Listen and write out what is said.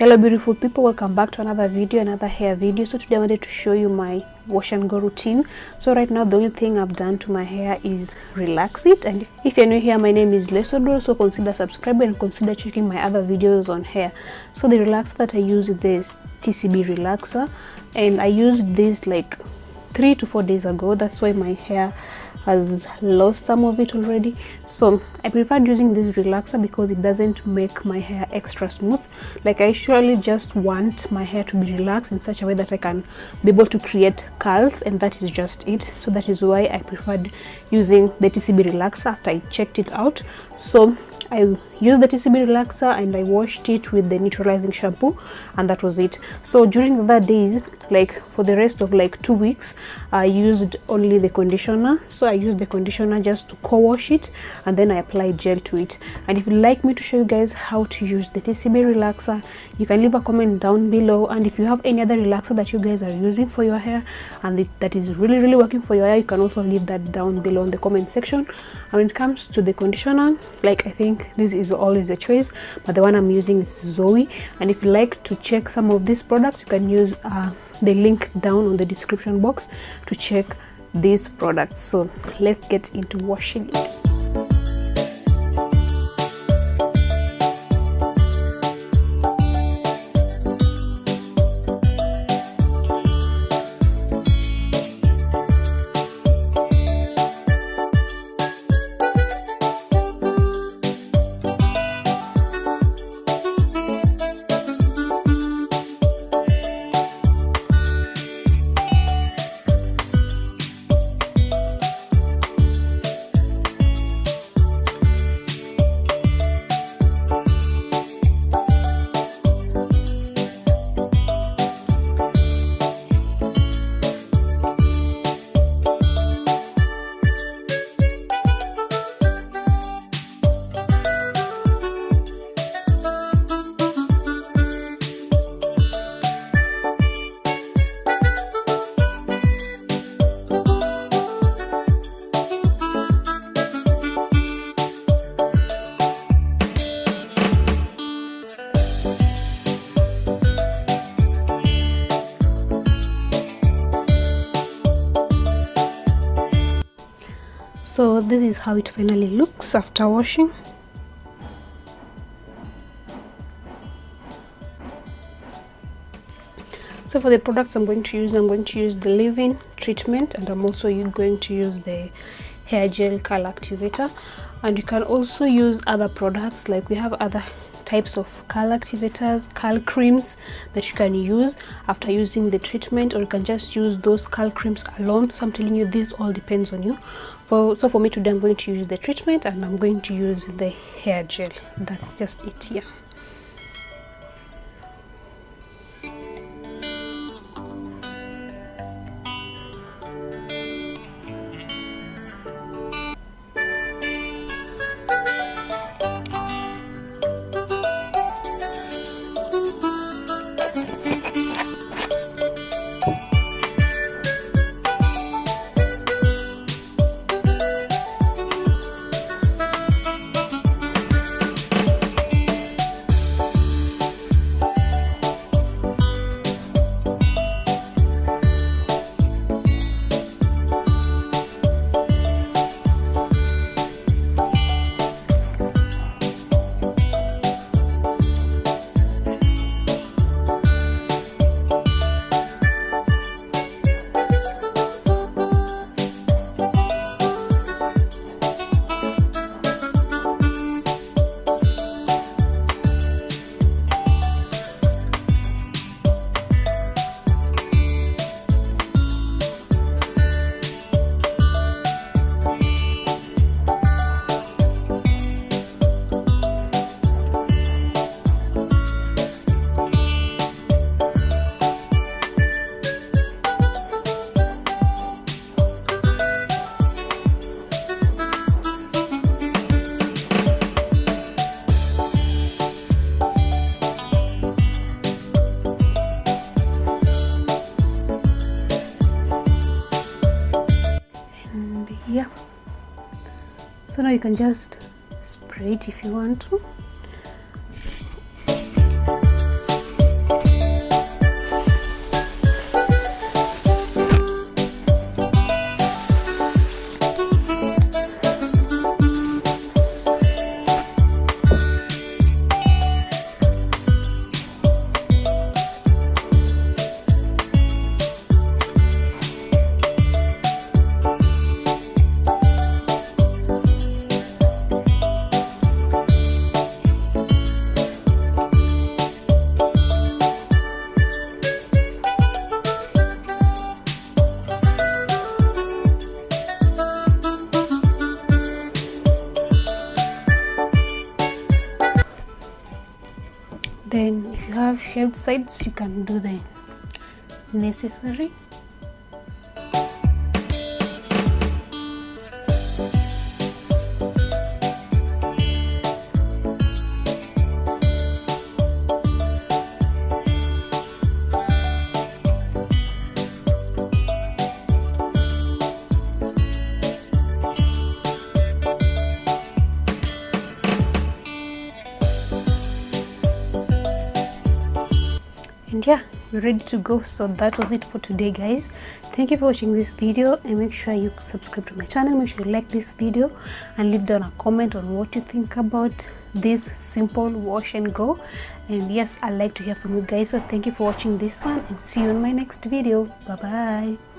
Hello beautiful people, welcome back to another video, another hair video. So today I wanted to show you my wash and go routine. So right now the only thing I've done to my hair is relax it, and if you're new here, my name is Lesodro, so consider subscribing and consider checking my other videos on hair. So the relaxer that I use is this TCB relaxer, and I used this like 3 to 4 days ago. That's why my hair has lost some of it already. So I preferred using this relaxer because it doesn't make my hair extra smooth. Like I usually just want my hair to be relaxed in such a way that I can be able to create curls, and that is just it. So that is why I preferred using the TCB relaxer after I checked it out. So I used the TCB relaxer and I washed it with the neutralizing shampoo, and that was it. So during the other days, like for the rest of like 2 weeks, I used only the conditioner. So I used the conditioner just to co-wash it, and then I applied gel to it. And if you'd like me to show you guys how to use the TCB relaxer, you can leave a comment down below. And if you have any other relaxer that you guys are using for your hair and that is really working for your hair, you can also leave that down below in the comment section. And when it comes to the conditioner, like I think this is always a choice, but the one I'm using is Zoe. And if you like to check some of these products, you can use the link down on the description box to check these products. So let's get into washing it. So this is how it finally looks after washing. So for the products I'm going to use the leave-in treatment, and I'm also going to use the hair gel curl activator. And you can also use other products, like we have other types of curl activators, curl creams that you can use after using the treatment, or you can just use those curl creams alone. So I'm telling you, this all depends on you. So for me today, I'm going to use the treatment and I'm going to use the hair gel. That's just it here. Yeah, so now you can just spray it if you want to. you have shaved sides, you can do the necessary. And yeah, we're ready to go. So that was it for today, guys. Thank you for watching this video, and make sure you subscribe to my channel. Make sure you like this video and leave down a comment on what you think about this simple wash and go. And yes, I like to hear from you guys. So thank you for watching this one, and see you in my next video. Bye bye.